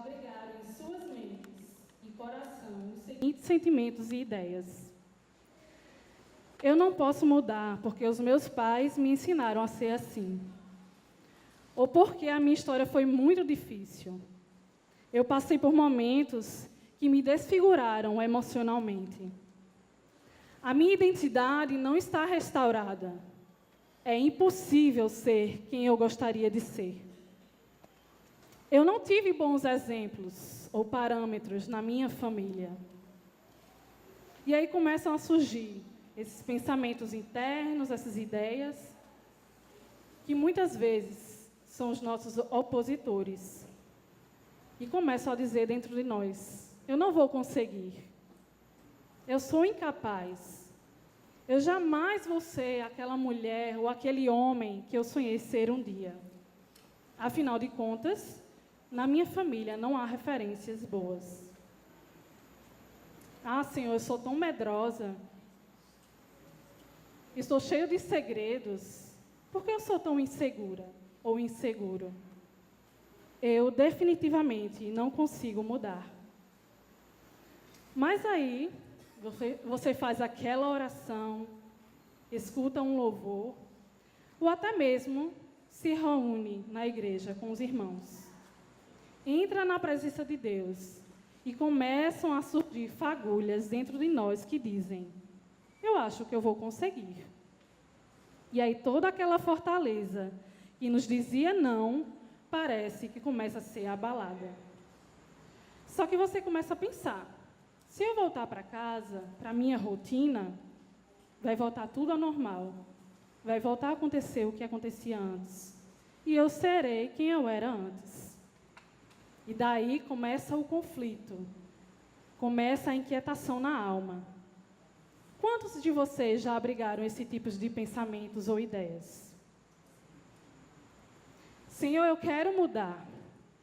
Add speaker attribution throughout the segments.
Speaker 1: abrigaram em suas mentes e coração os seguintes sentimentos e ideias. Eu não posso mudar porque os meus pais me ensinaram a ser assim. Ou porque a minha história foi muito difícil. Eu passei por momentos que me desfiguraram emocionalmente. A minha identidade não está restaurada. É impossível ser quem eu gostaria de ser. Eu não tive bons exemplos ou parâmetros na minha família. E aí começam a surgir esses pensamentos internos, essas ideias, que muitas vezes são os nossos opositores. E começam a dizer dentro de nós: eu não vou conseguir. Eu sou incapaz. Eu jamais vou ser aquela mulher ou aquele homem que eu sonhei ser um dia. Afinal de contas, na minha família não há referências boas. Ah, Senhor, eu sou tão medrosa. Estou cheio de segredos. Por que eu sou tão insegura ou inseguro? Eu definitivamente não consigo mudar. Mas aí, você faz aquela oração, escuta um louvor, ou até mesmo se reúne na igreja com os irmãos. Entra na presença de Deus e começam a surgir fagulhas dentro de nós que dizem: eu acho que eu vou conseguir. E aí toda aquela fortaleza que nos dizia não, parece que começa a ser abalada. Só que você começa a pensar: se eu voltar para casa, para a minha rotina, vai voltar tudo ao normal. Vai voltar a acontecer o que acontecia antes. E eu serei quem eu era antes. E daí começa o conflito. Começa a inquietação na alma. Quantos de vocês já abrigaram esse tipo de pensamentos ou ideias? Senhor, eu quero mudar,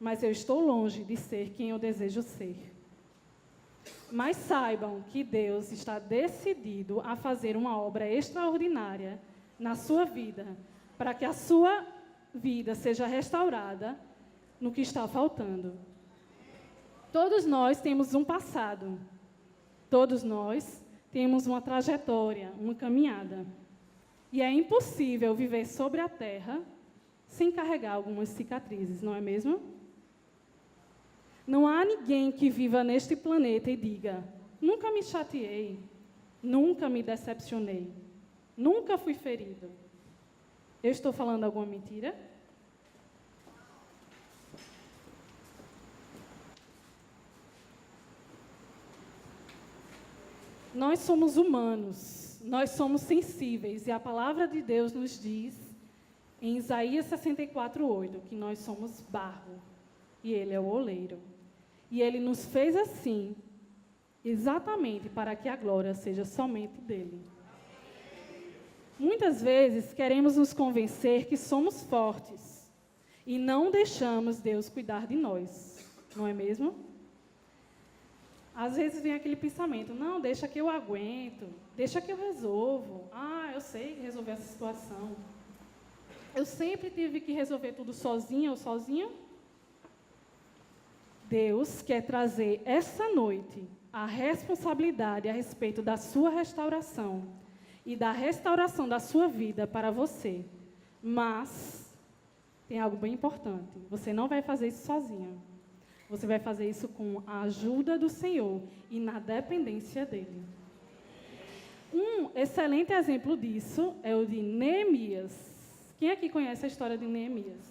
Speaker 1: mas eu estou longe de ser quem eu desejo ser. Mas saibam que Deus está decidido a fazer uma obra extraordinária na sua vida, para que a sua vida seja restaurada no que está faltando. Todos nós temos um passado. Todos nós temos uma trajetória, uma caminhada. E é impossível viver sobre a terra sem carregar algumas cicatrizes, não é mesmo? Não há ninguém que viva neste planeta e diga: nunca me chateei, nunca me decepcionei, nunca fui ferido. Eu estou falando alguma mentira? Nós somos humanos, nós somos sensíveis, e a palavra de Deus nos diz, em Isaías 64:8, que nós somos barro, e Ele é o oleiro. E Ele nos fez assim, exatamente para que a glória seja somente dEle. Muitas vezes queremos nos convencer que somos fortes e não deixamos Deus cuidar de nós, não é mesmo? Às vezes vem aquele pensamento: não, deixa que eu aguento, deixa que eu resolvo. Ah, eu sei resolver essa situação. Eu sempre tive que resolver tudo sozinha ou sozinho. Deus quer trazer essa noite a responsabilidade a respeito da sua restauração e da restauração da sua vida para você. Mas tem algo bem importante: você não vai fazer isso sozinho. Você vai fazer isso com a ajuda do Senhor e na dependência dEle. Um excelente exemplo disso é o de Neemias. Quem aqui conhece a história de Neemias?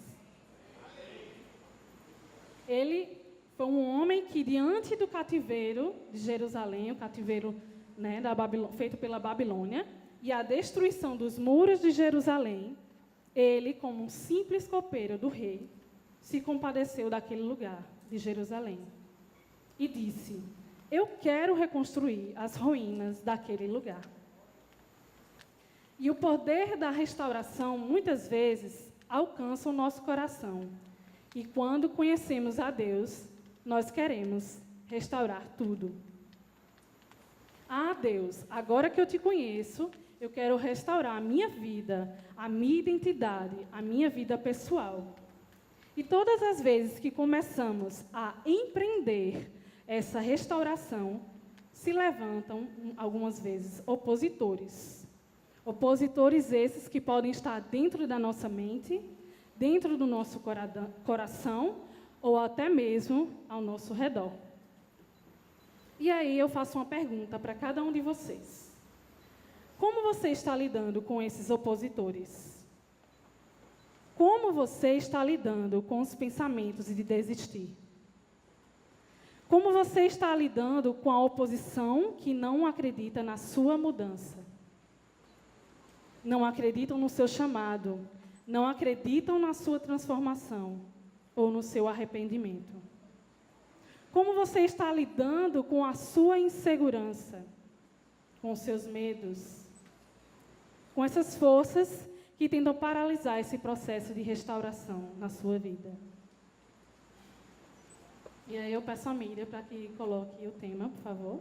Speaker 1: Ele foi um homem que, diante do cativeiro de Jerusalém, o cativeiro, né, feito pela Babilônia, e a destruição dos muros de Jerusalém, ele, como um simples copeiro do rei, se compadeceu daquele lugar de Jerusalém e disse: eu quero reconstruir as ruínas daquele lugar. E o poder da restauração, muitas vezes, alcança o nosso coração. E quando conhecemos a Deus, nós queremos restaurar tudo. Ah, Deus, agora que eu te conheço, eu quero restaurar a minha vida, a minha identidade, a minha vida pessoal. E todas as vezes que começamos a empreender essa restauração, se levantam, algumas vezes, opositores. Opositores esses que podem estar dentro da nossa mente, dentro do nosso coração, ou até mesmo ao nosso redor. E aí eu faço uma pergunta para cada um de vocês. Como você está lidando com esses opositores? Como você está lidando com os pensamentos de desistir? Como você está lidando com a oposição que não acredita na sua mudança? Não acreditam no seu chamado, não acreditam na sua transformação ou no seu arrependimento? Como você está lidando com a sua insegurança, com os seus medos, com essas forças que tentam paralisar esse processo de restauração na sua vida? E aí eu peço a Miriam para que coloque o tema, por favor.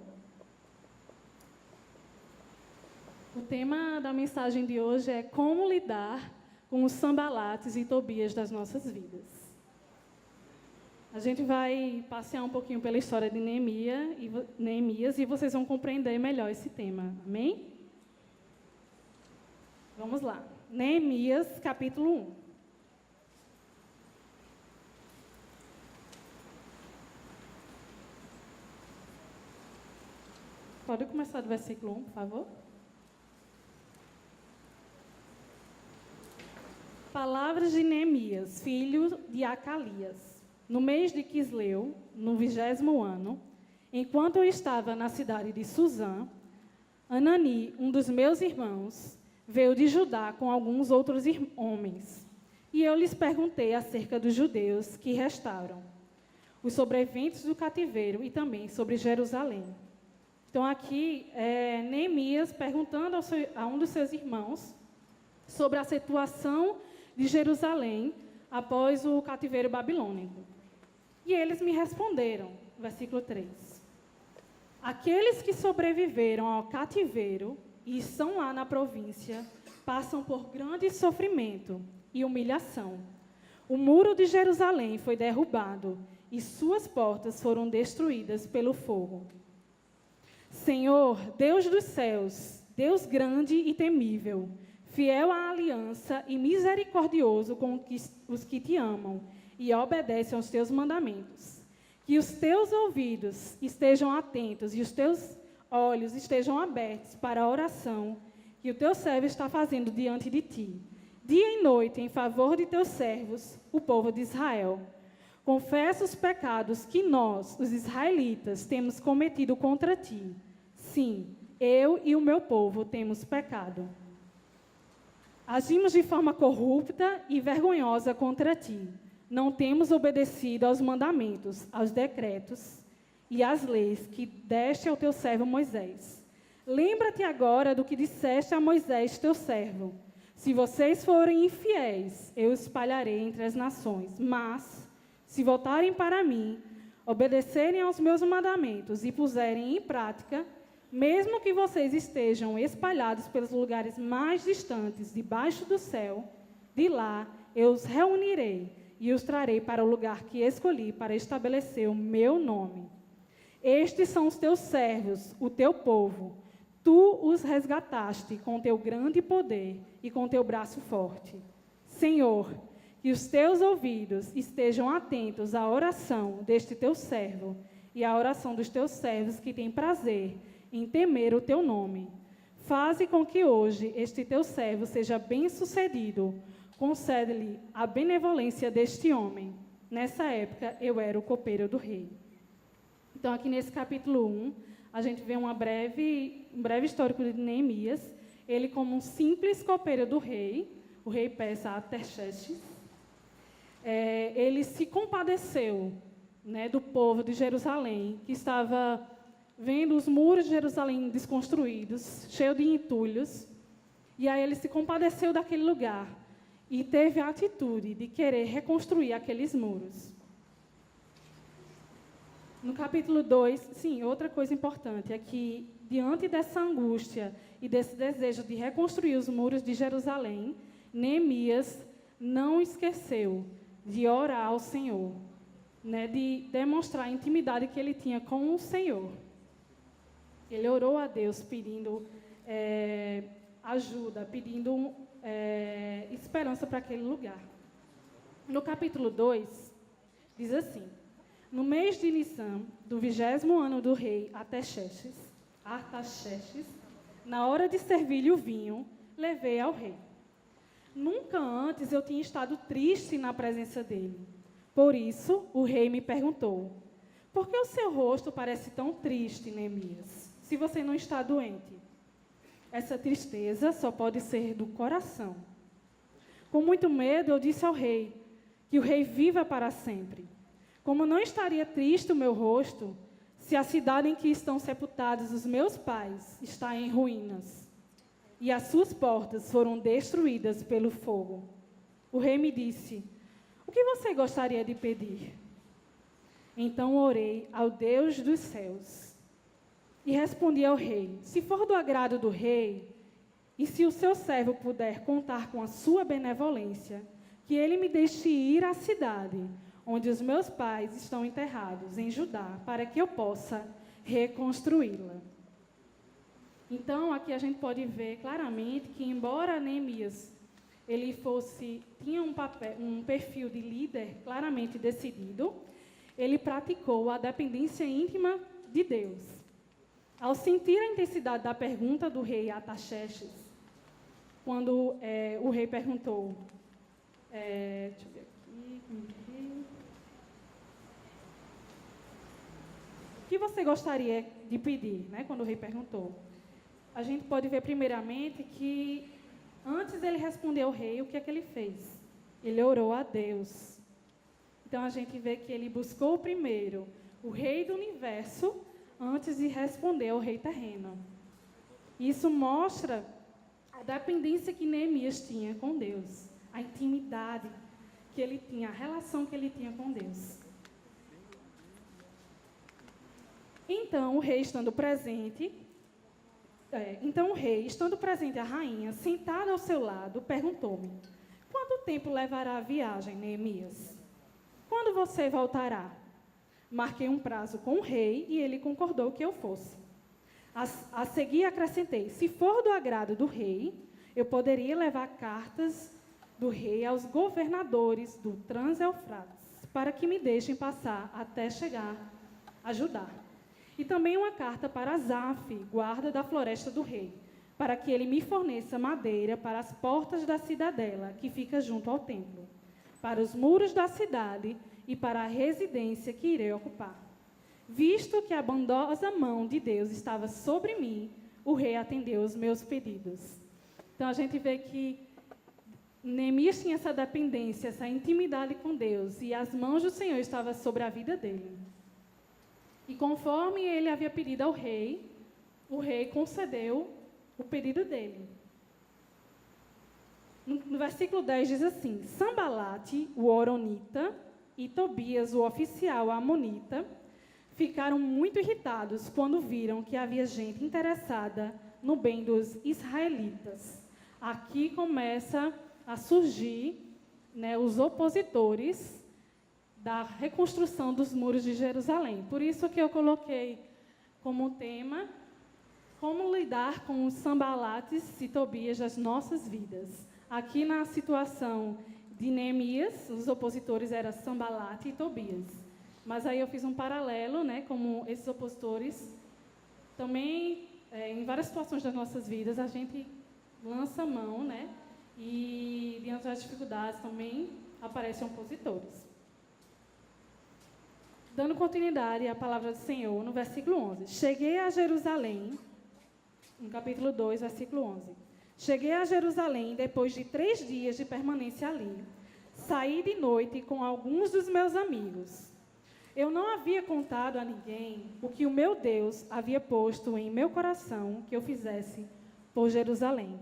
Speaker 1: O tema da mensagem de hoje é como lidar com os Sambalates e Tobias das nossas vidas. A gente vai passear um pouquinho pela história de Neemias e vocês vão compreender melhor esse tema. Amém? Vamos lá. Neemias, capítulo 1. Pode começar do versículo 1, por favor? Palavras de Neemias, filho de Acalias. No mês de Quisleu, no 20º ano, enquanto eu estava na cidade de Suzã, Anani, um dos meus irmãos, veio de Judá com alguns outros homens. E eu lhes perguntei acerca dos judeus que restaram, os sobreviventes do cativeiro e também sobre Jerusalém. Então, aqui, Neemias perguntando a um dos seus irmãos sobre a situação de Jerusalém após o cativeiro babilônico. E eles me responderam, versículo 3. Aqueles que sobreviveram ao cativeiro e estão lá na província passam por grande sofrimento e humilhação. O muro de Jerusalém foi derrubado e suas portas foram destruídas pelo fogo. Senhor, Deus dos céus, Deus grande e temível, fiel à aliança e misericordioso com os que te amam e obedecem aos teus mandamentos. Que os teus ouvidos estejam atentos e os teus olhos estejam abertos para a oração que o teu servo está fazendo diante de ti, dia e noite, em favor de teus servos, o povo de Israel. Confessa os pecados que nós, os israelitas, temos cometido contra ti. Sim, eu e o meu povo temos pecado. Agimos de forma corrupta e vergonhosa contra ti. Não temos obedecido aos mandamentos, aos decretos e às leis que deste ao teu servo Moisés. Lembra-te agora do que disseste a Moisés, teu servo. Se vocês forem infiéis, eu os espalharei entre as nações. Mas, se voltarem para mim, obedecerem aos meus mandamentos e puserem em prática, mesmo que vocês estejam espalhados pelos lugares mais distantes, debaixo do céu, de lá eu os reunirei e os trarei para o lugar que escolhi para estabelecer o meu nome. Estes são os teus servos, o teu povo. Tu os resgataste com teu grande poder e com teu braço forte. Senhor, que os teus ouvidos estejam atentos à oração deste teu servo e à oração dos teus servos que têm prazer em temer o teu nome. Faze com que hoje este teu servo seja bem-sucedido. Concede-lhe a benevolência deste homem. Nessa época, eu era o copeiro do rei. Então, aqui nesse capítulo 1, a gente vê um breve histórico de Neemias. Ele, como um simples copeiro do rei, o rei persa Artaxerxes, ele se compadeceu, né, do povo de Jerusalém, que estava vendo os muros de Jerusalém desconstruídos, cheios de entulhos, e aí ele se compadeceu daquele lugar e teve a atitude de querer reconstruir aqueles muros. No capítulo 2, sim, outra coisa importante é que, diante dessa angústia e desse desejo de reconstruir os muros de Jerusalém, Neemias não esqueceu de orar ao Senhor, né, de demonstrar a intimidade que ele tinha com o Senhor. Ele orou a Deus pedindo ajuda, pedindo esperança para aquele lugar. No capítulo 2, diz assim: no mês de Nissan, do 20º ano do rei Artaxerxes, na hora de servir-lhe o vinho, levei ao rei. Nunca antes eu tinha estado triste na presença dele. Por isso, o rei me perguntou: por que o seu rosto parece tão triste, Neemias, se você não está doente? Essa tristeza só pode ser do coração. Com muito medo, eu disse ao rei que o rei viva para sempre. Como não estaria triste o meu rosto, se a cidade em que estão sepultados os meus pais está em ruínas, e as suas portas foram destruídas pelo fogo? O rei me disse: o que você gostaria de pedir? Então orei ao Deus dos céus e respondi ao rei: se for do agrado do rei, e se o seu servo puder contar com a sua benevolência, que ele me deixe ir à cidade onde os meus pais estão enterrados, em Judá, para que eu possa reconstruí-la. Então, aqui a gente pode ver claramente que, embora Neemias ele tinha um perfil de líder claramente decidido, ele praticou a dependência íntima de Deus. Ao sentir a intensidade da pergunta do rei Artaxerxes, quando o rei perguntou, deixa eu ver aqui, o que você gostaria de pedir, né, quando o rei perguntou? A gente pode ver primeiramente que antes ele responder ao rei, o que é que ele fez? Ele orou a Deus. Então a gente vê que ele buscou primeiro o rei do universo antes de responder ao rei terreno. Isso mostra a dependência que Neemias tinha com Deus, a intimidade que ele tinha, a relação que ele tinha com Deus. Então o rei, estando presente, a rainha, sentada ao seu lado, perguntou-me: quanto tempo levará a viagem, Neemias? Quando você voltará? Marquei um prazo com o rei e ele concordou que eu fosse. A seguir acrescentei: se for do agrado do rei, eu poderia levar cartas do rei aos governadores do Trans-Eufrates, para que me deixem passar até chegar a Judá. E também uma carta para Asaf, guarda da floresta do rei, para que ele me forneça madeira para as portas da cidadela, que fica junto ao templo, para os muros da cidade e para a residência que irei ocupar. Visto que a bondosa mão de Deus estava sobre mim, o rei atendeu os meus pedidos. Então a gente vê que Neemias tinha essa dependência, essa intimidade com Deus, e as mãos do Senhor estavam sobre a vida dele. E conforme ele havia pedido ao rei, o rei concedeu o pedido dele. No versículo 10 diz assim: Sambalate, o horonita, e Tobias, o oficial amonita, ficaram muito irritados quando viram que havia gente interessada no bem dos israelitas. Aqui começa a surgir, né, os opositores da reconstrução dos muros de Jerusalém. Por isso que eu coloquei como tema: como lidar com os Sambalates e Tobias das nossas vidas. Aqui na situação de Neemias, os opositores eram Sambalate e Tobias. Mas aí eu fiz um paralelo, né, como esses opositores também, em várias situações das nossas vidas, a gente lança mão, né, e diante das dificuldades também aparecem opositores. Dando continuidade à palavra do Senhor, no versículo 11. Cheguei a Jerusalém, no capítulo 2, versículo 11. Cheguei a Jerusalém depois de 3 dias de permanência ali. Saí de noite com alguns dos meus amigos. Eu não havia contado a ninguém o que o meu Deus havia posto em meu coração que eu fizesse por Jerusalém.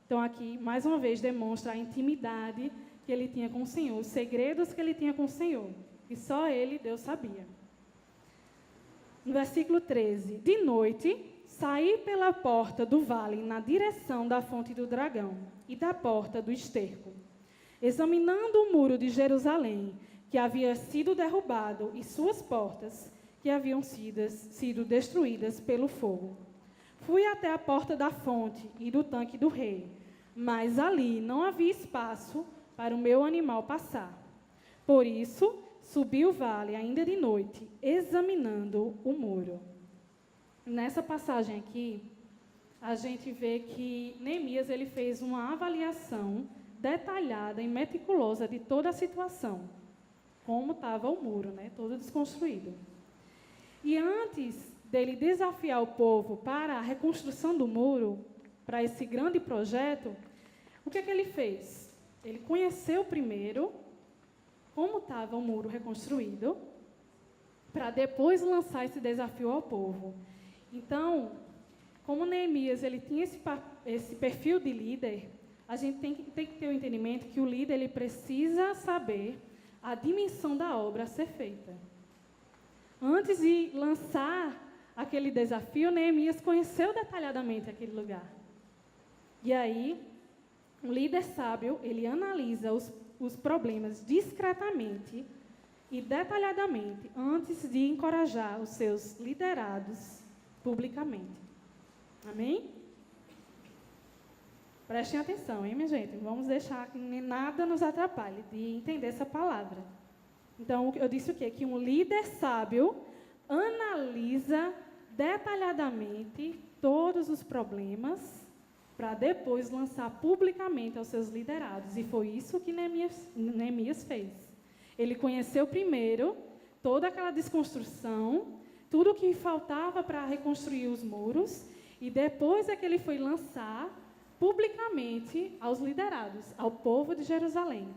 Speaker 1: Então aqui, mais uma vez, demonstra a intimidade que ele tinha com o Senhor, os segredos que ele tinha com o Senhor. E só ele, Deus, sabia. No versículo 13. De noite, saí pela porta do vale na direção da fonte do dragão e da porta do esterco. examinando o muro de Jerusalém, que havia sido derrubado, e suas portas, que haviam sido destruídas pelo fogo. Fui até a porta da fonte e do tanque do rei, mas ali não havia espaço para o meu animal passar. Por isso, subi o vale ainda de noite, examinando o muro. Nessa passagem aqui, a gente vê que Neemias ele fez uma avaliação detalhada e meticulosa de toda a situação, como estava o muro, né, todo desconstruído. E antes dele desafiar o povo para a reconstrução do muro, para esse grande projeto, o que é que ele fez? Ele conheceu primeiro como estava o muro reconstruído, para depois lançar esse desafio ao povo. Então, como Neemias ele tinha esse perfil de líder, a gente tem que ter o entendimento que o líder ele precisa saber a dimensão da obra a ser feita. Antes de lançar aquele desafio, Neemias conheceu detalhadamente aquele lugar. E aí, um líder sábio, ele analisa os problemas discretamente e detalhadamente antes de encorajar os seus liderados publicamente. Amém? Prestem atenção, hein, minha gente? Vamos deixar que nada nos atrapalhe de entender essa palavra. Então, eu disse o quê? Que um líder sábio analisa detalhadamente todos os problemas para depois lançar publicamente aos seus liderados. E foi isso que Neemias fez. Ele conheceu primeiro toda aquela desconstrução, tudo o que faltava para reconstruir os muros, e depois é que ele foi lançar publicamente aos liderados, ao povo de Jerusalém.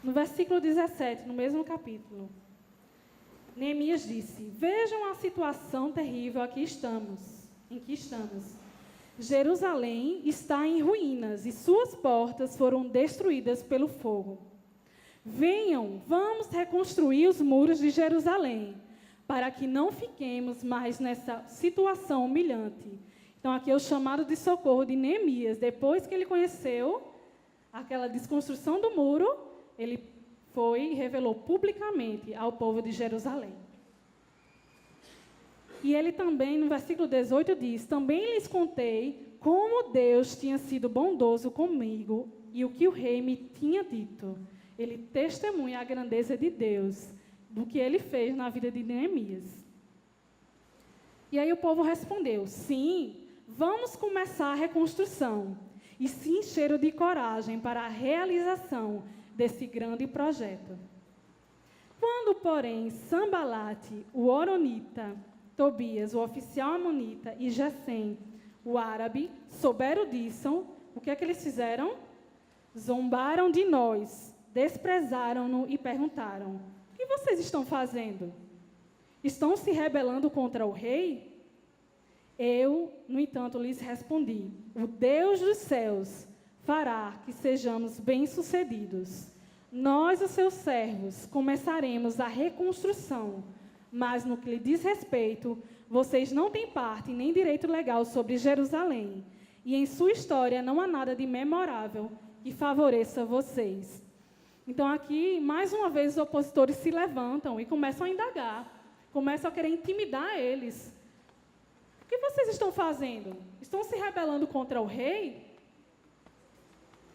Speaker 1: No versículo 17, no mesmo capítulo, Neemias disse: vejam a situação terrível em que estamos. Jerusalém está em ruínas e suas portas foram destruídas pelo fogo. Venham, vamos reconstruir os muros de Jerusalém, para que não fiquemos mais nessa situação humilhante. Então, aqui é o chamado de socorro de Neemias. Depois que ele conheceu aquela desconstrução do muro, ele foi e revelou publicamente ao povo de Jerusalém. E ele também, no versículo 18, diz: também lhes contei como Deus tinha sido bondoso comigo e o que o rei me tinha dito. Ele testemunha a grandeza de Deus, do que ele fez na vida de Neemias. E aí o povo respondeu: sim, vamos começar a reconstrução. E se encheram de coragem para a realização desse grande projeto. Quando, porém, Sambalate, o horonita, Tobias, o oficial amonita, e Gesem, o árabe, souberam disso, o que é que eles fizeram? Zombaram de nós, desprezaram-no e perguntaram: o que vocês estão fazendo? Estão se rebelando contra o rei? Eu, no entanto, lhes respondi: o Deus dos céus fará que sejamos bem-sucedidos. Nós, os seus servos, começaremos a reconstrução, mas no que lhe diz respeito, vocês não têm parte nem direito legal sobre Jerusalém, e em sua história não há nada de memorável que favoreça vocês. Então aqui, mais uma vez, os opositores se levantam e começam a indagar, começam a querer intimidar eles. O que vocês estão fazendo? Estão se rebelando contra o rei?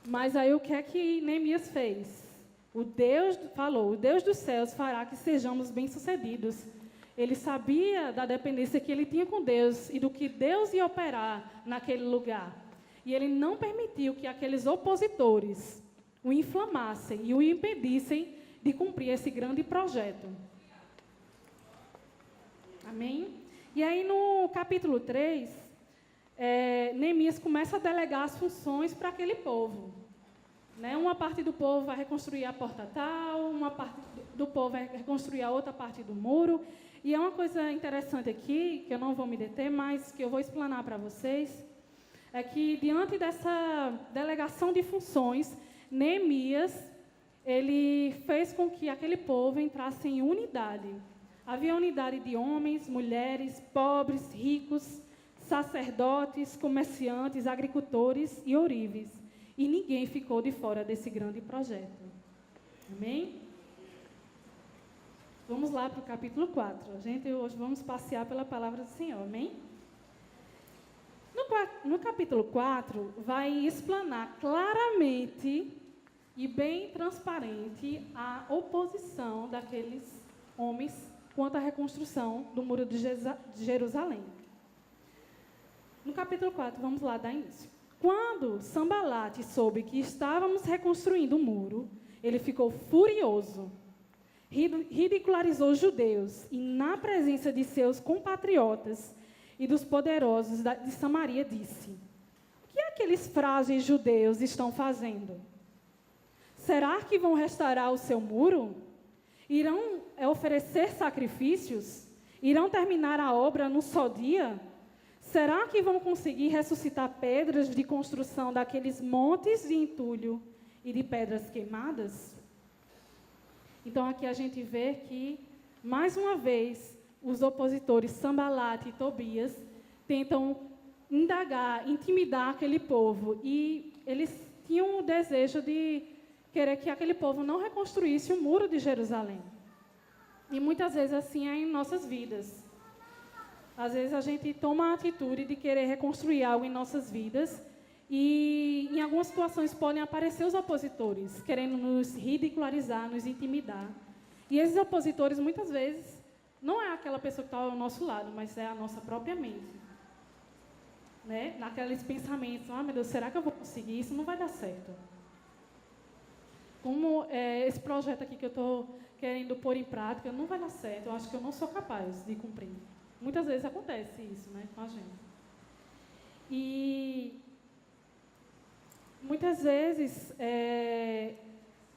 Speaker 1: Mas aí o que é que Neemias fez? O Deus falou: o Deus dos céus fará que sejamos bem-sucedidos. Ele sabia da dependência que ele tinha com Deus e do que Deus ia operar naquele lugar. E ele não permitiu que aqueles opositores o inflamassem e o impedissem de cumprir esse grande projeto. Amém? E aí no capítulo 3, Neemias começa a delegar as funções para aquele povo. Né? Uma parte do povo vai reconstruir a porta tal, uma parte do povo vai reconstruir a outra parte do muro. E é uma coisa interessante aqui, que eu não vou me deter, mas que eu vou explanar para vocês, é que diante dessa delegação de funções, Neemias, ele fez com que aquele povo entrasse em unidade. Havia unidade de homens, mulheres, pobres, ricos, sacerdotes, comerciantes, agricultores e ourives. e ninguém ficou de fora desse grande projeto. Amém? Vamos lá para o capítulo 4. A gente hoje vamos passear pela palavra do Senhor. Amém? No capítulo 4, vai explanar claramente e bem transparente a oposição daqueles homens quanto à reconstrução do muro de Jerusalém. No capítulo 4, vamos lá dar início. Quando Sambalate soube que estávamos reconstruindo o muro, ele ficou furioso, ridicularizou os judeus e, na presença de seus compatriotas e dos poderosos de Samaria, disse: o que aqueles frágeis judeus estão fazendo? Será que vão restaurar o seu muro? Irão oferecer sacrifícios? Irão terminar a obra num só dia? Será que vão conseguir ressuscitar pedras de construção daqueles montes de entulho e de pedras queimadas? Então, aqui a gente vê que, mais uma vez, os opositores Sambalate e Tobias tentam indagar, intimidar aquele povo. E eles tinham o desejo de querer que aquele povo não reconstruísse o muro de Jerusalém. E muitas vezes assim é em nossas vidas. Às vezes a gente toma a atitude de querer reconstruir algo em nossas vidas e em algumas situações podem aparecer os opositores, querendo nos ridicularizar, nos intimidar. E esses opositores muitas vezes não é aquela pessoa que está ao nosso lado, mas é a nossa própria mente. Né? Naqueles pensamentos, meu Deus, será que eu vou conseguir? Isso não vai dar certo. Como esse projeto aqui que eu estou querendo pôr em prática, não vai dar certo, eu acho que eu não sou capaz de cumprir. Muitas vezes acontece isso, né, com a gente. E muitas vezes,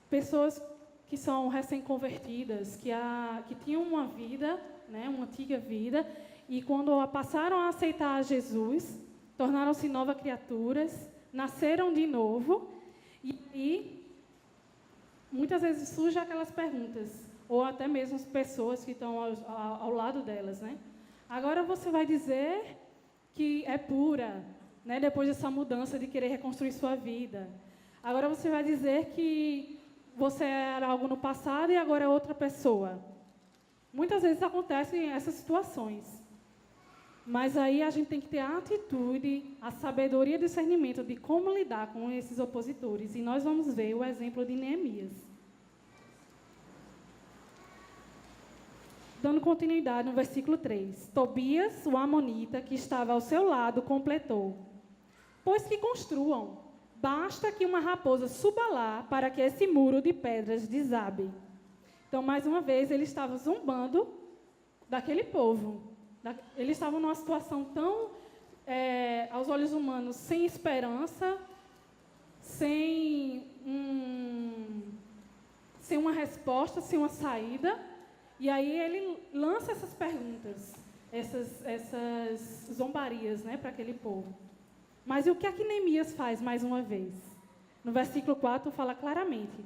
Speaker 1: pessoas que são recém-convertidas, que tinham uma vida, né, uma antiga vida, e quando passaram a aceitar Jesus, tornaram-se novas criaturas, nasceram de novo, e muitas vezes surgem aquelas perguntas, ou até mesmo as pessoas que estão ao lado delas, né? Agora você vai dizer que é pura, né, depois dessa mudança de querer reconstruir sua vida. Agora você vai dizer que você era algo no passado e agora é outra pessoa. Muitas vezes acontecem essas situações. Mas aí a gente tem que ter a atitude, a sabedoria e o discernimento de como lidar com esses opositores. E nós vamos ver o exemplo de Neemias. Dando continuidade no versículo 3. Tobias, o amonita, que estava ao seu lado, completou: pois que construam, basta que uma raposa suba lá para que esse muro de pedras desabe. Então, mais uma vez, ele estava zombando daquele povo. Eles estavam numa situação tão, aos olhos humanos, sem esperança, sem uma resposta, sem uma saída. E aí ele lança essas perguntas, essas zombarias, né, para aquele povo. Mas e o que é que Neemias faz mais uma vez? No versículo 4 fala claramente: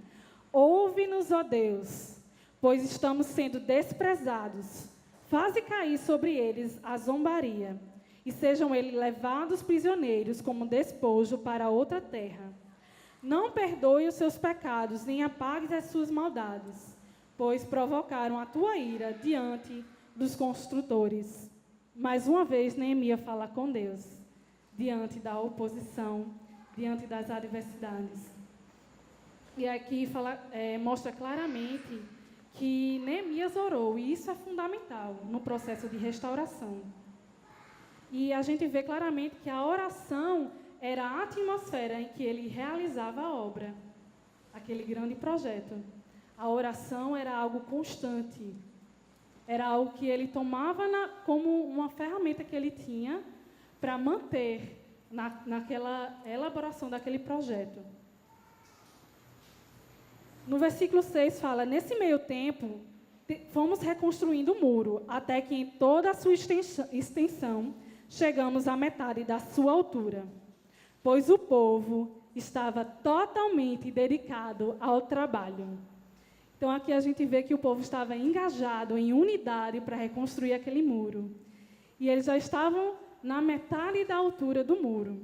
Speaker 1: ouve-nos, ó Deus, pois estamos sendo desprezados. Faze cair sobre eles a zombaria, e sejam eles levados prisioneiros como despojo para outra terra. Não perdoe os seus pecados, nem apague as suas maldades, pois provocaram a tua ira diante dos construtores. Mais uma vez, Neemias fala com Deus, diante da oposição, diante das adversidades. E aqui mostra claramente que Neemias orou, e isso é fundamental no processo de restauração. E a gente vê claramente que a oração era a atmosfera em que ele realizava a obra, aquele grande projeto. A oração era algo constante, era algo que ele tomava como uma ferramenta que ele tinha para manter naquela elaboração daquele projeto. No versículo 6 fala: nesse meio tempo, fomos reconstruindo o muro, até que em toda a sua extensão chegamos à metade da sua altura, pois o povo estava totalmente dedicado ao trabalho. Então, aqui a gente vê que o povo estava engajado em unidade para reconstruir aquele muro. E eles já estavam na metade da altura do muro.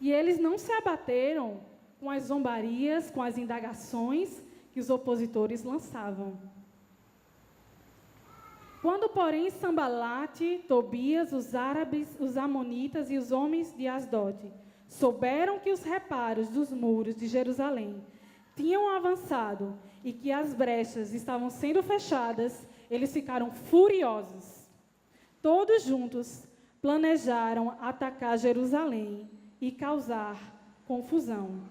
Speaker 1: E eles não se abateram com as zombarias, com as indagações que os opositores lançavam. Quando, porém, Sambalate, Tobias, os árabes, os amonitas e os homens de Asdod souberam que os reparos dos muros de Jerusalém tinham avançado e que as brechas estavam sendo fechadas, eles ficaram furiosos. Todos juntos planejaram atacar Jerusalém e causar confusão.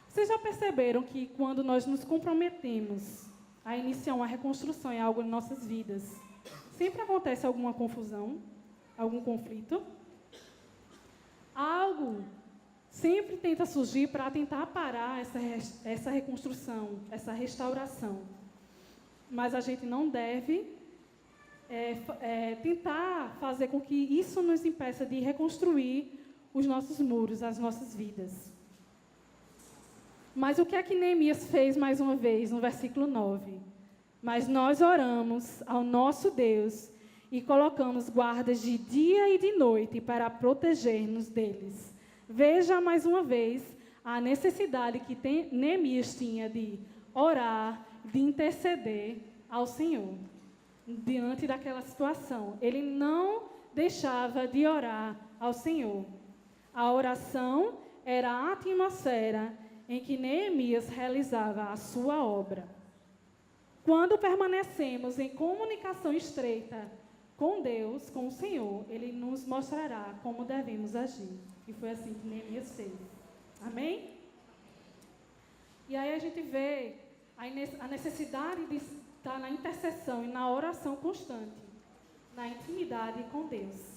Speaker 1: Vocês já perceberam que quando nós nos comprometemos a iniciar uma reconstrução em algo em nossas vidas, sempre acontece alguma confusão, algum conflito? Algo sempre tenta surgir para tentar parar essa reconstrução, essa restauração. Mas a gente não deve tentar fazer com que isso nos impeça de reconstruir os nossos muros, as nossas vidas. Mas o que é que Neemias fez mais uma vez, no versículo 9? Mas nós oramos ao nosso Deus e colocamos guardas de dia e de noite para proteger-nos deles. Veja mais uma vez a necessidade que Neemias tinha de orar, de interceder ao Senhor diante daquela situação. Ele não deixava de orar ao Senhor. A oração era a atmosfera em que Neemias realizava a sua obra. Quando permanecemos em comunicação estreita com Deus, com o Senhor, Ele nos mostrará como devemos agir. E foi assim que Neemias fez. Amém? E aí a gente vê a necessidade de estar na intercessão e na oração constante, na intimidade com Deus.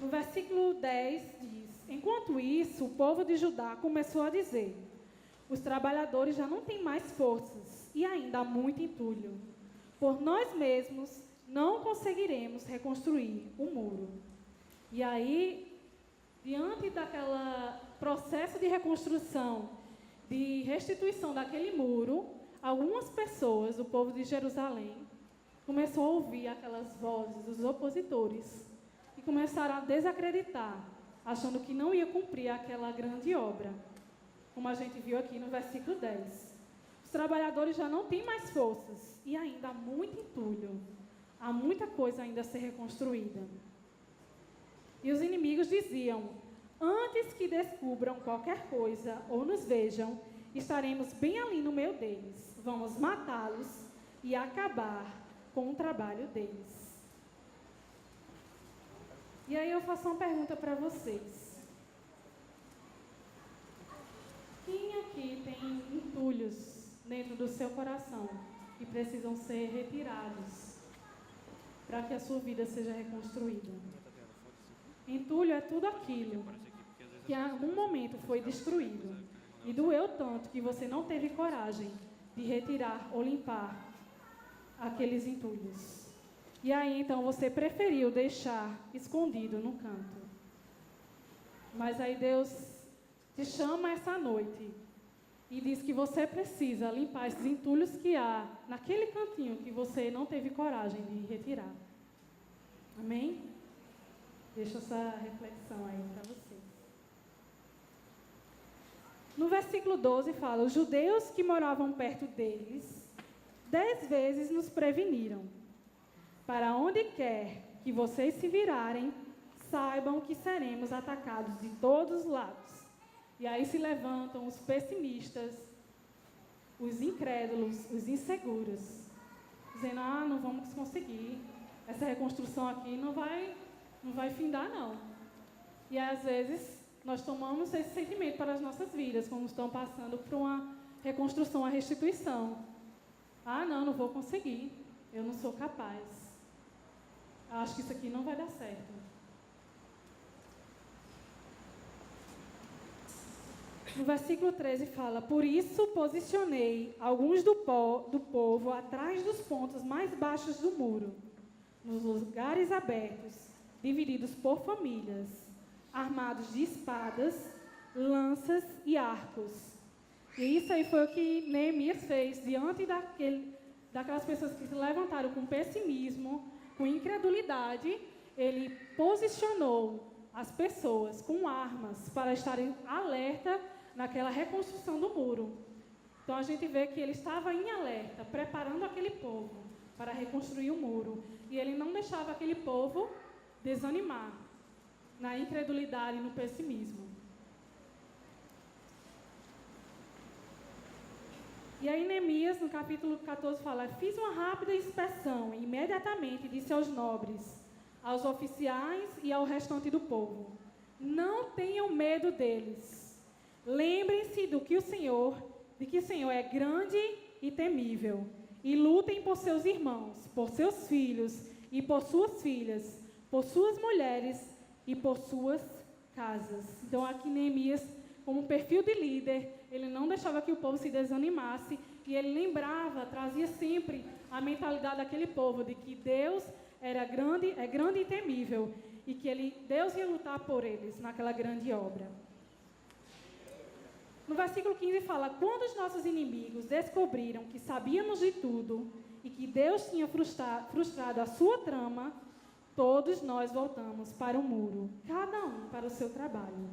Speaker 1: No versículo 10 diz: enquanto isso, o povo de Judá começou a dizer: os trabalhadores já não têm mais forças e ainda há muito entulho. Por nós mesmos não conseguiremos reconstruir o muro. E aí, diante daquele processo de reconstrução, de restituição daquele muro, algumas pessoas do povo de Jerusalém começou a ouvir aquelas vozes dos opositores e começaram a desacreditar, achando que não ia cumprir aquela grande obra, como a gente viu aqui no versículo 10. Os trabalhadores já não têm mais forças e ainda há muito entulho, há muita coisa ainda a ser reconstruída. E os inimigos diziam: antes que descubram qualquer coisa ou nos vejam, estaremos bem ali no meio deles. Vamos matá-los e acabar com o trabalho deles. E aí eu faço uma pergunta para vocês. Quem aqui tem entulhos dentro do seu coração que precisam ser retirados para que a sua vida seja reconstruída? Entulho é tudo aquilo que em algum momento foi destruído e doeu tanto que você não teve coragem de retirar ou limpar aqueles entulhos. E aí, então, você preferiu deixar escondido no canto. Mas aí Deus te chama essa noite e diz que você precisa limpar esses entulhos que há naquele cantinho que você não teve coragem de retirar. Amém? Deixa essa reflexão aí para vocês. No versículo 12 fala: os judeus que moravam perto deles 10 vezes nos preveniram. Para onde quer que vocês se virarem, saibam que seremos atacados de todos os lados. E aí se levantam os pessimistas, os incrédulos, os inseguros, dizendo: não vamos conseguir, essa reconstrução aqui não vai findar, não. E às vezes nós tomamos esse sentimento para as nossas vidas, como estão passando por uma reconstrução, uma restituição. Não vou conseguir, eu não sou capaz. Acho que isso aqui não vai dar certo. No versículo 13 fala: por isso posicionei alguns do povo atrás dos pontos mais baixos do muro, nos lugares abertos, divididos por famílias, armados de espadas, lanças e arcos. E isso aí foi o que Neemias fez diante daquelas pessoas que se levantaram com pessimismo, com incredulidade. Ele posicionou as pessoas com armas para estarem alerta naquela reconstrução do muro. Então a gente vê que ele estava em alerta, preparando aquele povo para reconstruir o muro. E ele não deixava aquele povo desanimar na incredulidade e no pessimismo. E aí Neemias, no capítulo 14, fala: fiz uma rápida inspeção e imediatamente disse aos nobres, aos oficiais e ao restante do povo: não tenham medo deles. Lembrem-se de que o Senhor é grande e temível. E lutem por seus irmãos, por seus filhos e por suas filhas, por suas mulheres e por suas casas. Então aqui Neemias, como perfil de líder, ele não deixava que o povo se desanimasse, e ele lembrava, trazia sempre a mentalidade daquele povo de que Deus é grande e temível, e que Deus ia lutar por eles naquela grande obra. No versículo 15 fala: quando os nossos inimigos descobriram que sabíamos de tudo e que Deus tinha frustrado a sua trama, todos nós voltamos para o muro, cada um para o seu trabalho.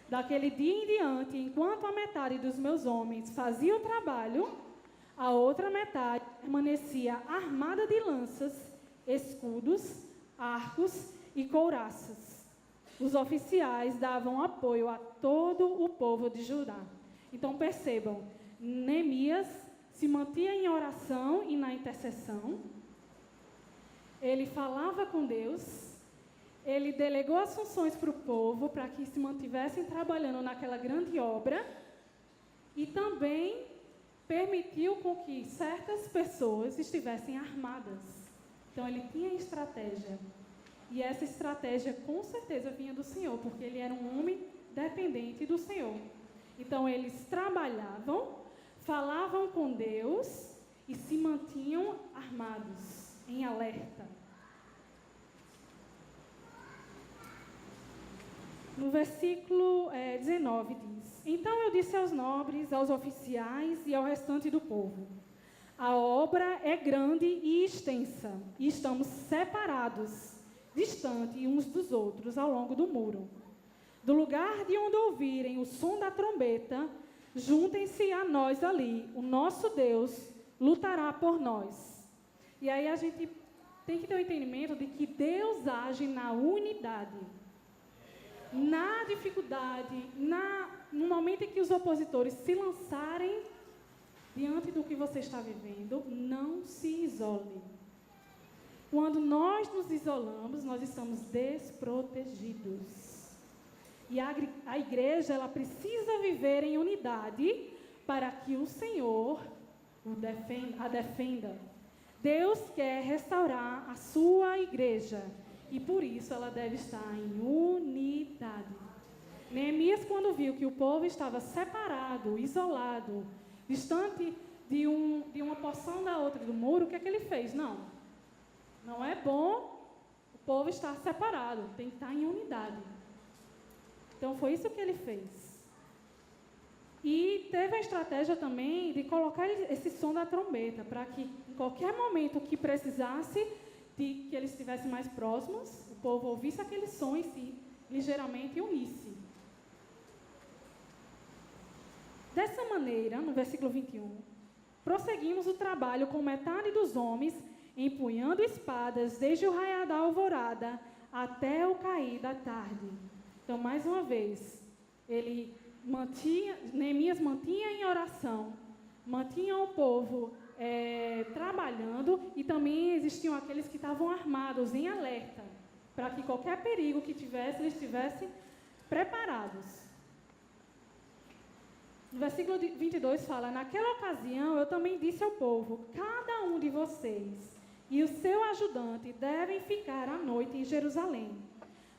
Speaker 1: Daquele dia em diante, enquanto a metade dos meus homens fazia o trabalho, a outra metade permanecia armada de lanças, escudos, arcos e couraças. Os oficiais davam apoio a todo o povo de Judá. Então percebam, Neemias se mantinha em oração e na intercessão. Ele falava com Deus. Ele delegou as funções para o povo, para que se mantivessem trabalhando naquela grande obra. E também permitiu com que certas pessoas estivessem armadas. Então ele tinha estratégia. E essa estratégia com certeza vinha do Senhor, porque ele era um homem dependente do Senhor. Então eles trabalhavam, falavam com Deus e se mantinham armados, em alerta. No versículo 19 diz: então eu disse aos nobres, aos oficiais e ao restante do povo: a obra é grande e extensa, e estamos separados, distante uns dos outros ao longo do muro. Do lugar de onde ouvirem o som da trombeta, juntem-se a nós ali. O nosso Deus lutará por nós. E aí a gente tem que ter o entendimento de que Deus age na unidade. Na dificuldade, no momento em que os opositores se lançarem diante do que você está vivendo, não se isole. Quando nós nos isolamos, nós estamos desprotegidos. E a igreja, ela precisa viver em unidade para que o Senhor a defenda. Deus quer restaurar a sua igreja e por isso ela deve estar em unidade. Neemias, quando viu que o povo estava separado, isolado, distante de uma porção da outra do muro, o que é que ele fez? Não é bom o povo estar separado, tem que estar em unidade. Então foi isso que ele fez. E teve a estratégia também de colocar esse som da trombeta, para que em qualquer momento que precisasse de que eles estivessem mais próximos, o povo ouvisse aquele som e se ligeiramente unisse. Dessa maneira, no versículo 21, prosseguimos o trabalho com metade dos homens empunhando espadas desde o raiar da alvorada até o cair da tarde. Então, mais uma vez, Neemias mantinha em oração, mantinha o povo trabalhando, e também existiam aqueles que estavam armados, em alerta, para que qualquer perigo que tivesse, eles estivessem preparados. No versículo 22 fala: naquela ocasião eu também disse ao povo: cada um de vocês e o seu ajudante devem ficar à noite em Jerusalém,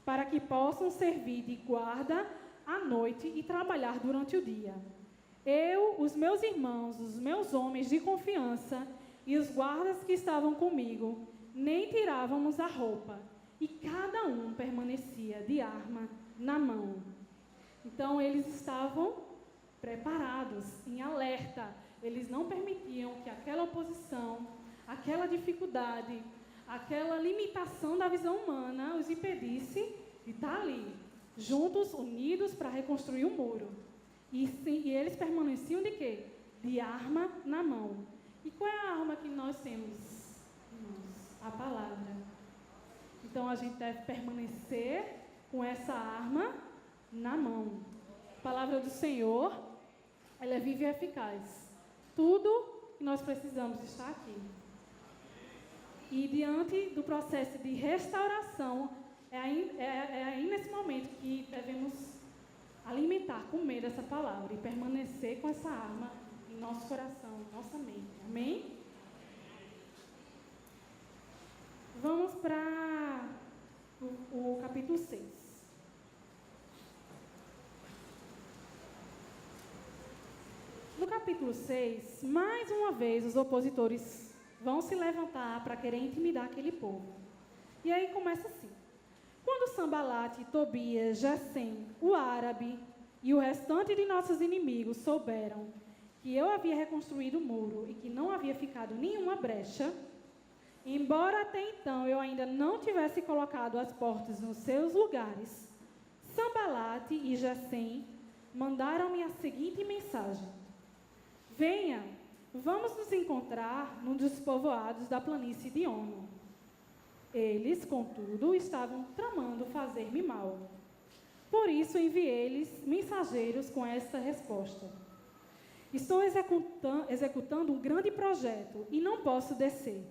Speaker 1: para que possam servir de guarda à noite e trabalhar durante o dia. Eu, os meus irmãos, os meus homens de confiança e os guardas que estavam comigo, nem tirávamos a roupa, e cada um permanecia de arma na mão. Então eles estavam preparados, em alerta. Eles não permitiam que aquela oposição, aquela dificuldade, aquela limitação da visão humana os impedisse de estar ali, juntos, unidos para reconstruir o muro. E eles permaneciam de quê? De arma na mão. E qual é a arma que nós temos? A palavra. Então a gente deve permanecer com essa arma na mão. A palavra do Senhor, ela é viva e eficaz. Tudo que nós precisamos está aqui. E diante do processo de restauração, é aí nesse momento que devemos alimentar, comer essa palavra e permanecer com essa arma em nosso coração, em nossa mente. Amém? Vamos para o capítulo 6. No capítulo 6, mais uma vez os opositores vão se levantar para querer intimidar aquele povo. E aí começa assim. Quando Sambalate, Tobias, Gesem, o árabe e o restante de nossos inimigos souberam que eu havia reconstruído o muro e que não havia ficado nenhuma brecha, embora até então eu ainda não tivesse colocado as portas nos seus lugares, Sambalate e Gesem mandaram-me a seguinte mensagem: venha, vamos nos encontrar num dos povoados da planície de Ono. Eles, contudo, estavam tramando fazer-me mal. Por isso enviei-lhes mensageiros com esta resposta: estou executando um grande projeto e não posso descer.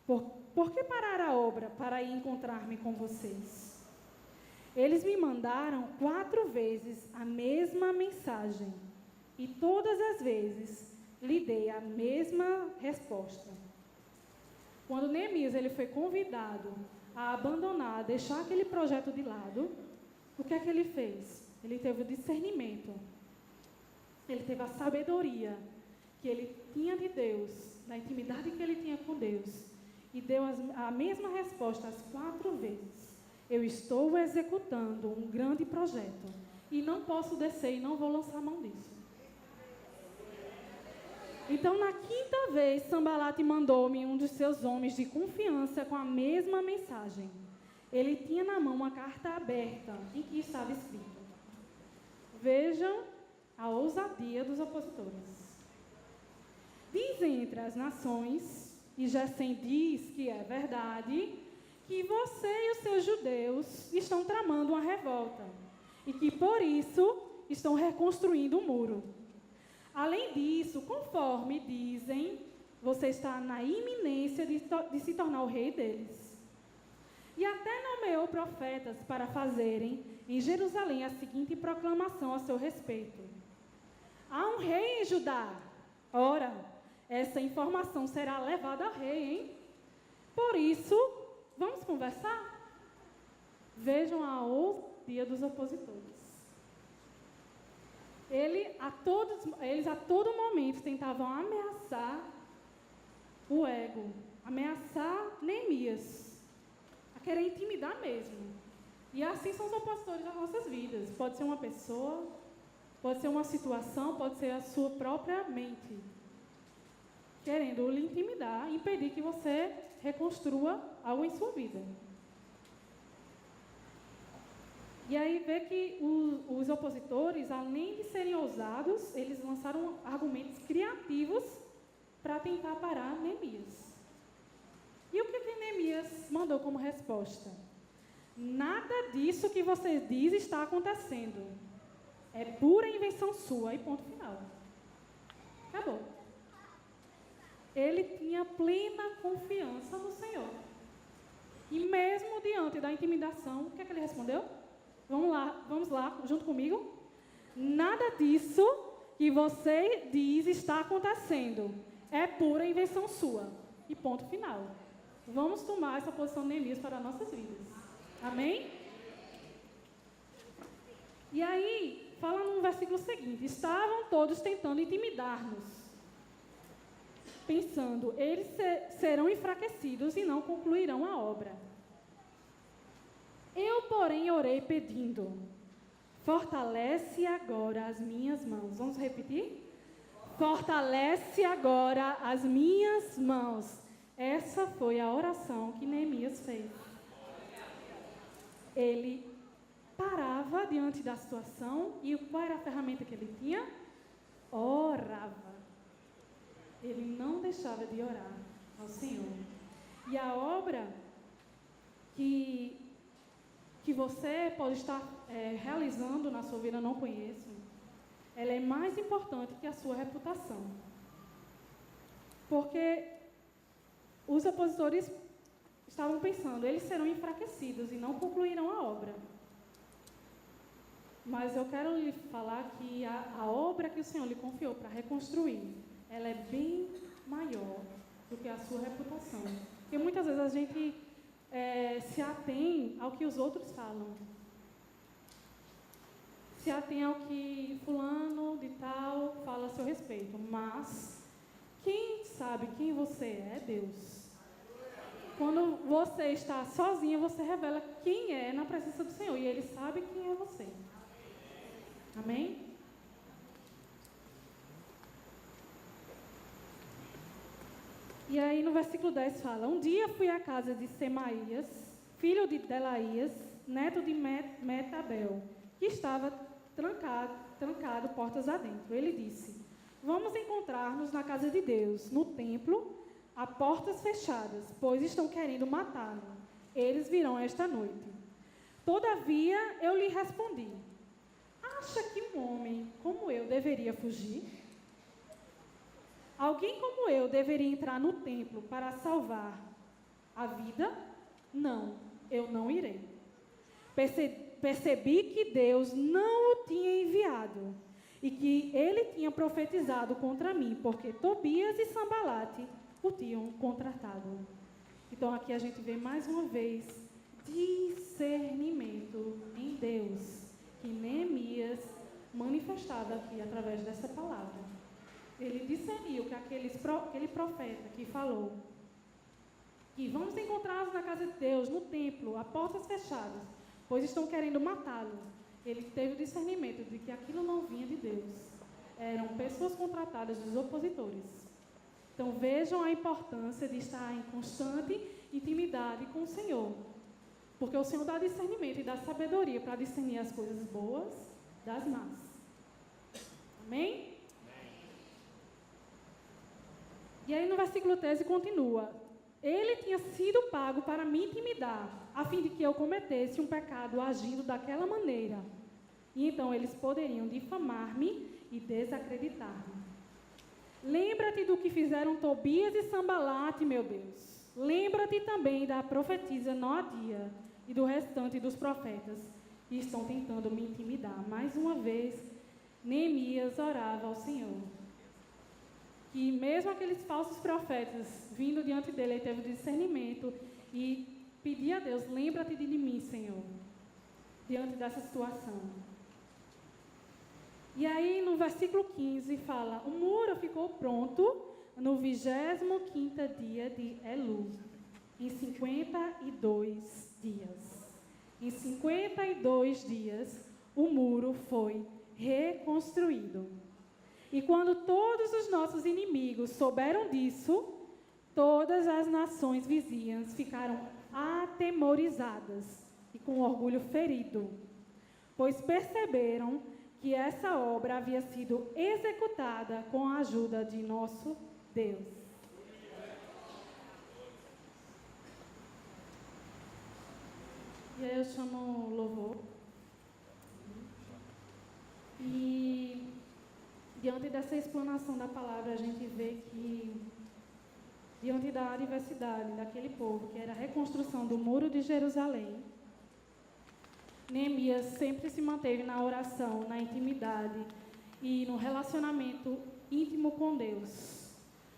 Speaker 1: Por que parar a obra para ir encontrar-me com vocês? Eles me mandaram 4 vezes a mesma mensagem e todas as vezes lhe dei a mesma resposta. Quando Neemias ele foi convidado a abandonar, a deixar aquele projeto de lado, o que é que ele fez? Ele teve o discernimento, ele teve a sabedoria que ele tinha de Deus, na intimidade que ele tinha com Deus, e deu a mesma resposta as 4 vezes. Eu estou executando um grande projeto e não posso descer e não vou lançar mão disso. Então, na 5ª vez, Sambalate mandou-me um dos seus homens de confiança com a mesma mensagem. Ele tinha na mão uma carta aberta em que estava escrito: vejam a ousadia dos opositores. Dizem entre as nações, e Gesem diz que é verdade, que você e os seus judeus estão tramando uma revolta e que, por isso, estão reconstruindo o muro. Além disso, conforme dizem, você está na iminência de se tornar o rei deles. E até nomeou profetas para fazerem em Jerusalém a seguinte proclamação a seu respeito: há um rei em Judá. Ora, essa informação será levada ao rei, hein? Por isso, vamos conversar? Vejam a ousadia dos opositores. Eles a todo momento tentavam ameaçar o ego, ameaçar Neemias, a querer intimidar mesmo. E assim são os opositores das nossas vidas. Pode ser uma pessoa, pode ser uma situação, pode ser a sua própria mente, querendo lhe intimidar, impedir que você reconstrua algo em sua vida. E aí vê que os opositores, além de serem ousados, eles lançaram argumentos criativos para tentar parar Neemias. E o que Neemias mandou como resposta? Nada disso que você diz está acontecendo. É pura invenção sua e ponto final. Acabou. Ele tinha plena confiança no Senhor. E mesmo diante da intimidação, o que é que ele respondeu? Vamos lá, junto comigo. Nada disso que você diz está acontecendo. É pura invenção sua. E ponto final. Vamos tomar essa posição de Neemias para nossas vidas. Amém? E aí, fala no versículo seguinte: estavam todos tentando intimidar-nos, pensando, eles serão enfraquecidos e não concluirão a obra. Eu, porém, orei pedindo: fortalece agora as minhas mãos. Vamos repetir? Fortalece agora as minhas mãos. Essa foi a oração que Neemias fez. Ele parava diante da situação e qual era a ferramenta que ele tinha? Orava. Ele não deixava de orar ao Senhor. E a obra que você pode estar realizando na sua vida, eu não conheço, ela é mais importante que a sua reputação. Porque os opositores estavam pensando, eles serão enfraquecidos e não concluirão a obra. Mas eu quero lhe falar que a obra que o Senhor lhe confiou para reconstruir, ela é bem maior do que a sua reputação. Porque muitas vezes a gente se atém ao que os outros falam. Se atém ao que fulano de tal fala a seu respeito. Mas quem sabe quem você é? Deus. Quando você está sozinho, você revela quem é na presença do Senhor. E Ele sabe quem é você. Amém? E aí no versículo 10 fala: um dia fui à casa de Semaías, filho de Delaías, neto de Metabel, que estava trancado portas adentro. Ele disse: vamos encontrar-nos na casa de Deus, no templo, a portas fechadas, pois estão querendo matá-lo. Eles virão esta noite. Todavia eu lhe respondi: acha que um homem como eu deveria fugir? Alguém como eu deveria entrar no templo para salvar a vida? Não, eu não irei. Percebi que Deus não o tinha enviado e que ele tinha profetizado contra mim, porque Tobias e Sambalate o tinham contratado. Então aqui a gente vê mais uma vez discernimento em Deus, que Neemias manifestava aqui através dessa palavra. Ele discerniu que aquele profeta que falou que vamos encontrar-nos na casa de Deus, no templo, a portas fechadas, pois estão querendo matá-lo. Ele teve o discernimento de que aquilo não vinha de Deus. Eram pessoas contratadas dos opositores. Então vejam a importância de estar em constante intimidade com o Senhor. Porque o Senhor dá discernimento e dá sabedoria para discernir as coisas boas das más. Amém? E aí no versículo 13 continua: ele tinha sido pago para me intimidar, a fim de que eu cometesse um pecado agindo daquela maneira. E então eles poderiam difamar-me e desacreditar-me. Lembra-te do que fizeram Tobias e Sambalate, meu Deus. Lembra-te também da profetisa Noadia e do restante dos profetas que estão tentando me intimidar. Mais uma vez, Neemias orava ao Senhor. Que mesmo aqueles falsos profetas vindo diante dele, ele teve o discernimento e pedia a Deus: lembra-te de mim, Senhor, diante dessa situação. E aí no versículo 15 fala: o muro ficou pronto no 25º dia de Elul, em 52 dias. Em 52 dias o muro foi reconstruído. E quando todos os nossos inimigos souberam disso, todas as nações vizinhas ficaram atemorizadas e com orgulho ferido, pois perceberam que essa obra havia sido executada com a ajuda de nosso Deus. E aí eu chamo o louvor. E diante dessa explanação da palavra, a gente vê que, diante da adversidade daquele povo, que era a reconstrução do muro de Jerusalém, Neemias sempre se manteve na oração, na intimidade e no relacionamento íntimo com Deus.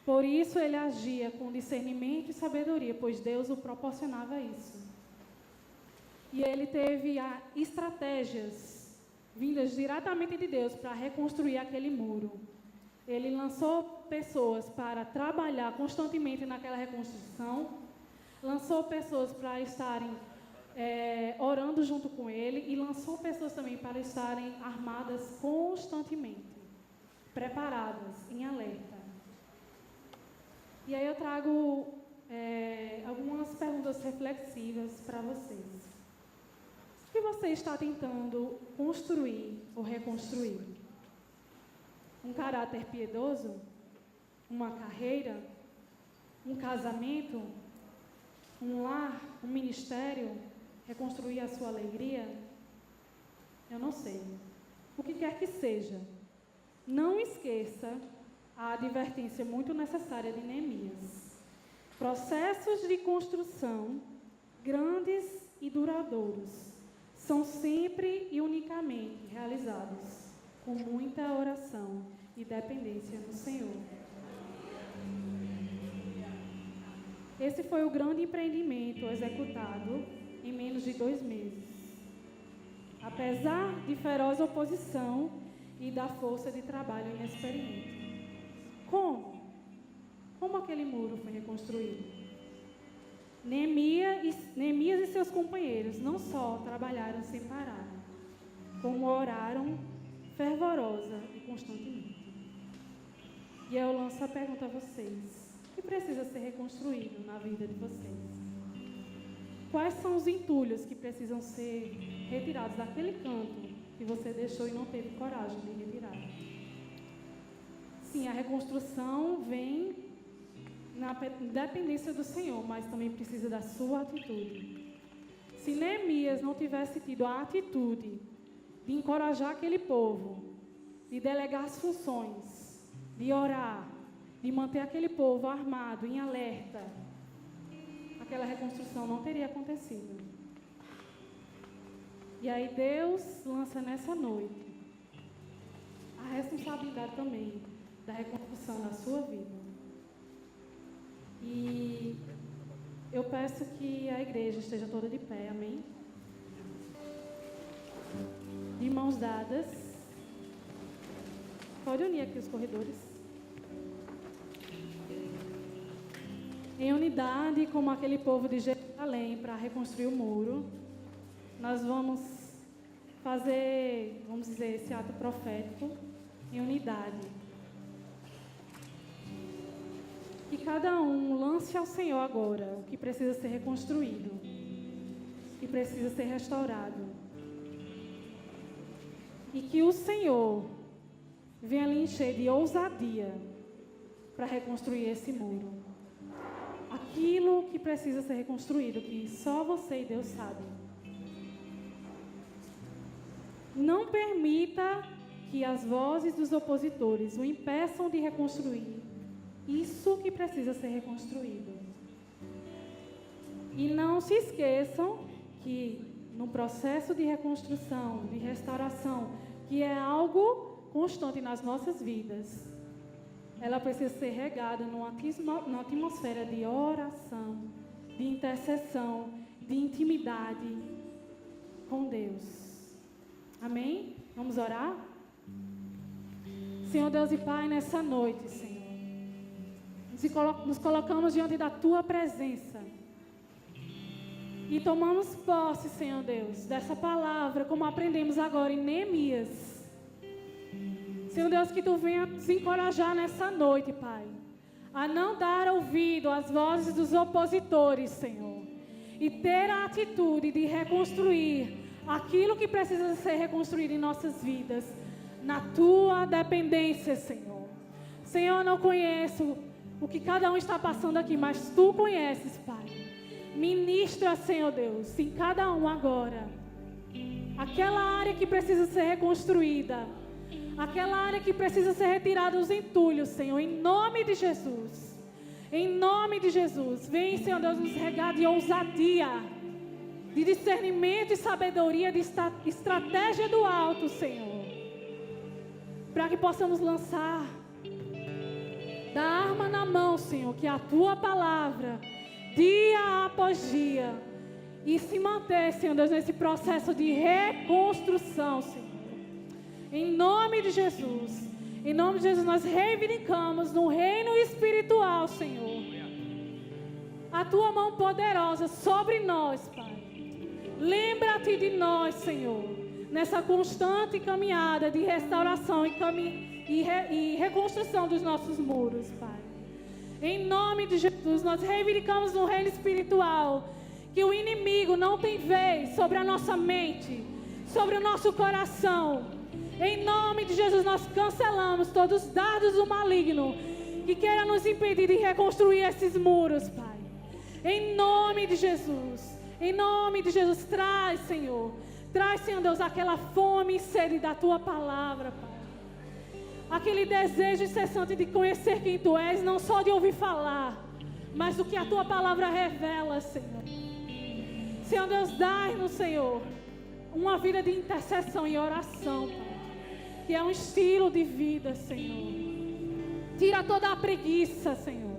Speaker 1: Por isso ele agia com discernimento e sabedoria, pois Deus o proporcionava isso. E ele teve estratégias vindas diretamente de Deus para reconstruir aquele muro. Ele lançou pessoas para trabalhar constantemente naquela reconstrução, lançou pessoas para estarem orando junto com ele e lançou pessoas também para estarem armadas constantemente, preparadas, em alerta. E aí eu trago algumas perguntas reflexivas para vocês. que você está tentando construir ou reconstruir? Um caráter piedoso? Uma carreira? Um casamento? Um lar? Um ministério? Reconstruir a sua alegria? Eu não sei. O que quer que seja, não esqueça a advertência muito necessária de Neemias. Processos de construção, grandes e duradouros, são sempre e unicamente realizados com muita oração e dependência no Senhor. Esse foi o grande empreendimento executado em menos de 2 meses. Apesar de feroz oposição e da força de trabalho inexperiente. Como? Como aquele muro foi reconstruído? Neemias e seus companheiros não só trabalharam sem parar, como oraram fervorosa e constantemente. E eu lanço a pergunta a vocês: o que precisa ser reconstruído na vida de vocês? Quais são os entulhos que precisam ser retirados daquele canto que você deixou e não teve coragem de retirar? Sim, a reconstrução vem na dependência do Senhor, mas também precisa da sua atitude. Se Neemias não tivesse tido a atitude de encorajar aquele povo, de delegar as funções, de orar, de manter aquele povo armado, em alerta, aquela reconstrução não teria acontecido. E aí Deus lança nessa noite a responsabilidade também da reconstrução na sua vida. E eu peço que a igreja esteja toda de pé, amém? De mãos dadas. Pode unir aqui os corredores. Em unidade, como aquele povo de Jerusalém, para reconstruir o muro, nós vamos fazer, vamos dizer, esse ato profético em unidade. Que cada um lance ao Senhor agora o que precisa ser reconstruído, o que precisa ser restaurado. E que o Senhor venha lhe encher de ousadia para reconstruir esse muro. Aquilo que precisa ser reconstruído, que só você e Deus sabem. Não permita que as vozes dos opositores o impeçam de reconstruir isso que precisa ser reconstruído. E não se esqueçam que no processo de reconstrução, de restauração, que é algo constante nas nossas vidas, ela precisa ser regada numa atmosfera de oração, de intercessão, de intimidade com Deus. Amém? Vamos orar? Senhor Deus e Pai, nessa noite, Senhor, nos colocamos diante da Tua presença e tomamos posse, Senhor Deus, dessa palavra, como aprendemos agora em Neemias. Senhor Deus, que Tu venha nos encorajar nessa noite, Pai, a não dar ouvido às vozes dos opositores, Senhor, e ter a atitude de reconstruir aquilo que precisa ser reconstruído em nossas vidas, na Tua dependência, Senhor. Senhor, eu não conheço o que cada um está passando aqui, mas Tu conheces, Pai. Ministra, Senhor Deus, em cada um agora, aquela área que precisa ser reconstruída, aquela área que precisa ser retirada os entulhos, Senhor, em nome de Jesus. Em nome de Jesus, vem, Senhor Deus, nos regar de ousadia, de discernimento e sabedoria, de estratégia do alto, Senhor, para que possamos lançar da arma na mão, Senhor, que é a Tua palavra, dia após dia, e se manter, Senhor Deus, nesse processo de reconstrução, Senhor. Em nome de Jesus, nós reivindicamos no reino espiritual, Senhor, a Tua mão poderosa sobre nós, Pai. Lembra-te de nós, Senhor, nessa constante caminhada de restauração e reconstrução dos nossos muros, Pai. Em nome de Jesus, nós reivindicamos no reino espiritual que o inimigo não tem vez sobre a nossa mente, sobre o nosso coração. Em nome de Jesus, nós cancelamos todos os dardos do maligno que queira nos impedir de reconstruir esses muros, Pai. Em nome de Jesus, traz, Senhor, Deus, aquela fome e sede da Tua palavra, Pai. Aquele desejo incessante de conhecer quem Tu és, não só de ouvir falar, mas do que a Tua palavra revela, Senhor. Senhor Deus, dai-nos, Senhor, uma vida de intercessão e oração, Pai, que é um estilo de vida, Senhor. Tira toda a preguiça, Senhor.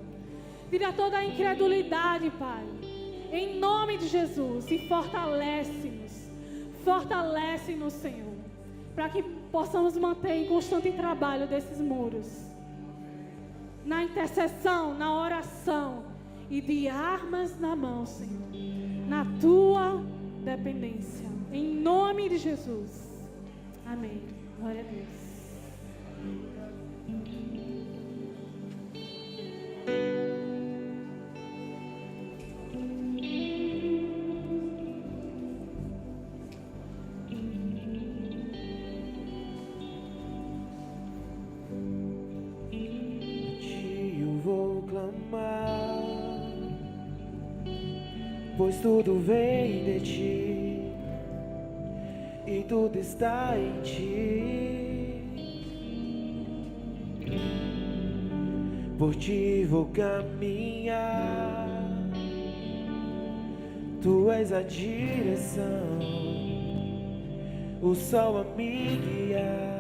Speaker 1: Tira toda a incredulidade, Pai. Em nome de Jesus. E fortalece-nos. Fortalece-nos, Senhor. Para que possamos manter em constante trabalho desses muros. Na intercessão, na oração. E de armas na mão, Senhor. Na Tua dependência. Em nome de Jesus. Amém. Glória a Deus.
Speaker 2: Pois tudo vem de Ti e tudo está em Ti. Por Ti vou caminhar, Tu és a direção, o sol a me guiar.